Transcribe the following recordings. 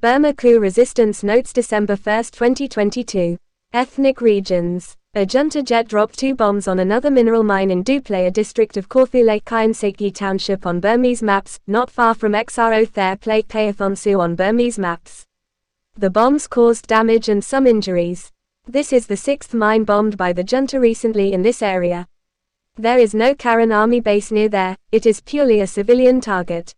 Burma coup resistance notes December 1, 2022. Ethnic regions. A junta jet dropped 2 bombs on another mineral mine in Dooplaya District of Kawthoolei, Kyainseikgyi township on Burmese maps, not far from Xro Ther Pler, Payathonsu on Burmese maps. The bombs caused damage and some injuries. This is the 6th mine bombed by the junta recently in this area. There is no Karen army base near there, it is purely a civilian target.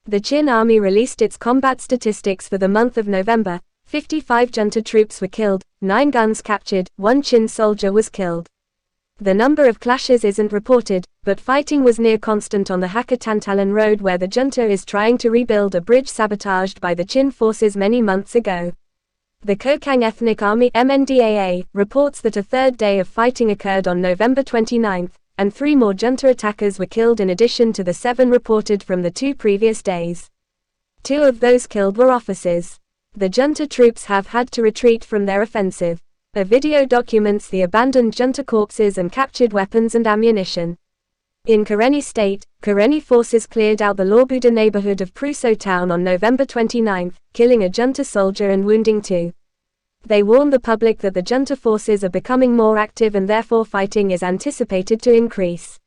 The Chin army released its combat statistics for the month of November. 55 junta troops were killed, 9 guns captured, 1 Chin soldier was killed. The number of clashes isn't reported, but fighting was near constant on the Hakha-tantalan road where the junta is trying to rebuild a bridge sabotaged by the Chin forces many months ago. The Kokang Ethnic Army MNDAA reports that a third day of fighting occurred on November 29, and 3 more junta attackers were killed in addition to the 7 reported from the 2 previous days. 2 of those killed were officers. The junta troops have had to retreat from their offensive. A video documents the abandoned junta corpses and captured weapons and ammunition. In Karenni State, Karenni forces cleared out the Lawbuda neighborhood of Pruso town on November 29, killing a junta soldier and wounding 2. They warned the public that the junta forces are becoming more active and therefore fighting is anticipated to increase.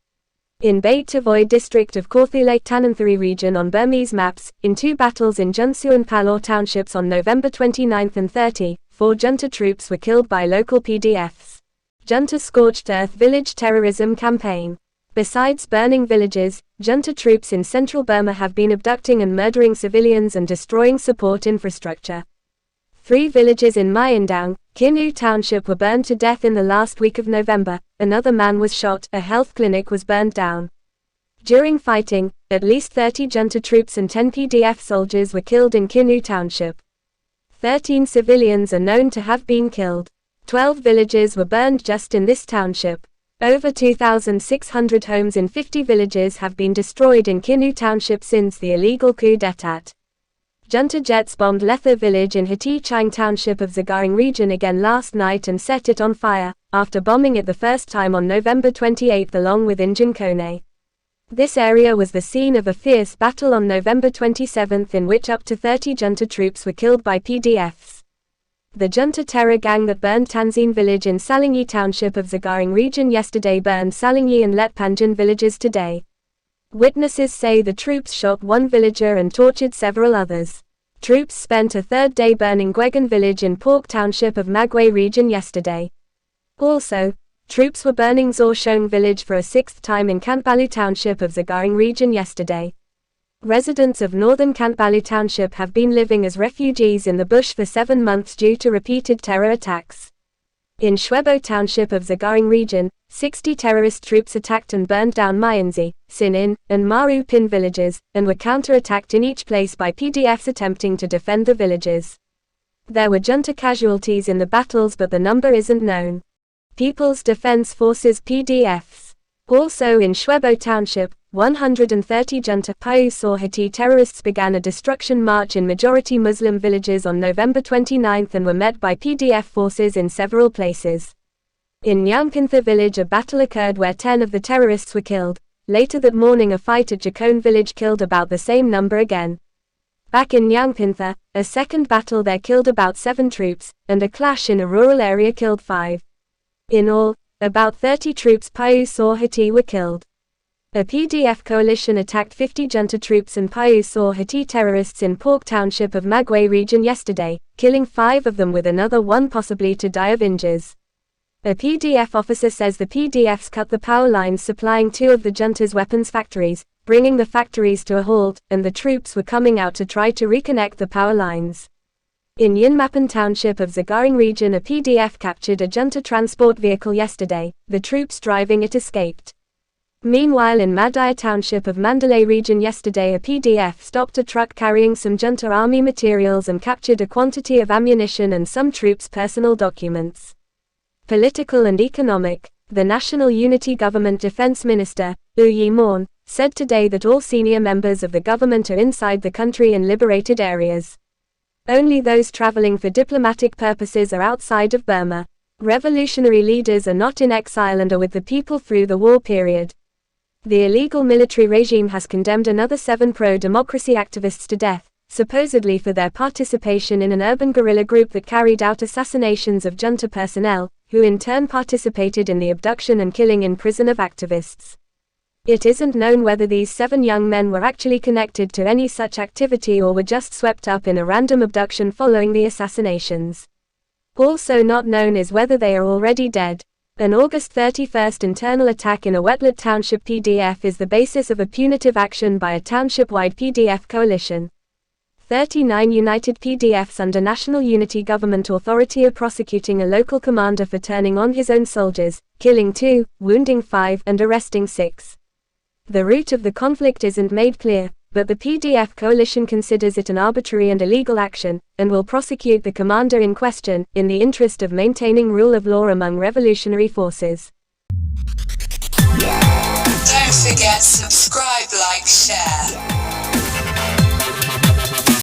In Payathonsu district of Kawthoolei Tananthari region on Burmese maps, in 2 battles in Junsu and Palor townships on November 29 and 30, 4 junta troops were killed by local PDFs. Junta scorched earth village terrorism campaign. Besides burning villages, junta troops in central Burma have been abducting and murdering civilians and destroying support infrastructure. 3 villages in Myindang, Kinu township were burned to death in the last week of November, another man was shot, a health clinic was burned down. During fighting, at least 30 junta troops and 10 PDF soldiers were killed in Kinu township. 13 civilians are known to have been killed. 12 villages were burned just in this township. Over 2,600 homes in 50 villages have been destroyed in Kinu township since the illegal coup d'état. Junta jets bombed Letha village in Hakha-tantalan township of Xro region again last night and set it on fire, after bombing it the first time on November 28 along with Injin. This area was the scene of a fierce battle on November 27 in which up to 30 junta troops were killed by PDFs. The junta terror gang that burned Tanzin village in Salingyi township of Xro region yesterday burned Salingyi and Letpanjan villages today. Witnesses say the troops shot 1 villager and tortured several others. Troops spent a 3rd day burning Gwegan village in Pork township of Magway region yesterday. Also, troops were burning Zorshong village for a 6th time in Kantbalu township of Xro region yesterday. Residents of northern Kantbalu township have been living as refugees in the bush for 7 months due to repeated terror attacks. In Shwebo township of Xro region, 60 terrorist troops attacked and burned down Myanzi, Sinin, and Maru Pin villages, and were counter-attacked in each place by PDFs attempting to defend the villages. There were junta casualties in the battles but the number isn't known. People's Defense Forces PDFs. Also in Shwebo township, 130 junta Payathonsu terrorists began a destruction march in majority Muslim villages on November 29 and were met by PDF forces in several places. In Nyampintha village a battle occurred where 10 of the terrorists were killed. Later that morning a fight at Jakone village killed about the same number again. Back in Nyampintha, a 2nd battle there killed about 7 troops, and a clash in a rural area killed 5. In all, about 30 troops Payathonsu were killed. A PDF coalition attacked 50 junta troops and Payathonsu terrorists in Pork township of Magway region yesterday, killing 5 of them with another 1 possibly to die of injuries. A PDF officer says the PDFs cut the power lines supplying 2 of the junta's weapons factories, bringing the factories to a halt, and the troops were coming out to try to reconnect the power lines. In Yinmapan township of Xro region a PDF captured a junta transport vehicle yesterday, the troops driving it escaped. Meanwhile in MNDAA township of Mandalay region yesterday a PDF stopped a truck carrying some junta army materials and captured a quantity of ammunition and some troops' personal documents. Political and economic. The National Unity Government Defense Minister, U Yi Morn, said today that all senior members of the government are inside the country in liberated areas. Only those traveling for diplomatic purposes are outside of Burma. Revolutionary leaders are not in exile and are with the people through the war period. The illegal military regime has condemned another 7 pro-democracy activists to death, supposedly for their participation in an urban guerrilla group that carried out assassinations of junta personnel, who in turn participated in the abduction and killing in prison of activists. It isn't known whether these 7 young men were actually connected to any such activity or were just swept up in a random abduction following the assassinations. Also not known is whether they are already dead. An August 31st internal attack in a Wetland Township PDF is the basis of a punitive action by a township-wide PDF coalition. 39 united PDFs under National Unity Government Authority are prosecuting a local commander for turning on his own soldiers, killing 2, wounding 5, and arresting 6. The root of the conflict isn't made clear, but the PDF coalition considers it an arbitrary and illegal action, and will prosecute the commander in question, in the interest of maintaining rule of law among revolutionary forces. Don't forget subscribe, like, share.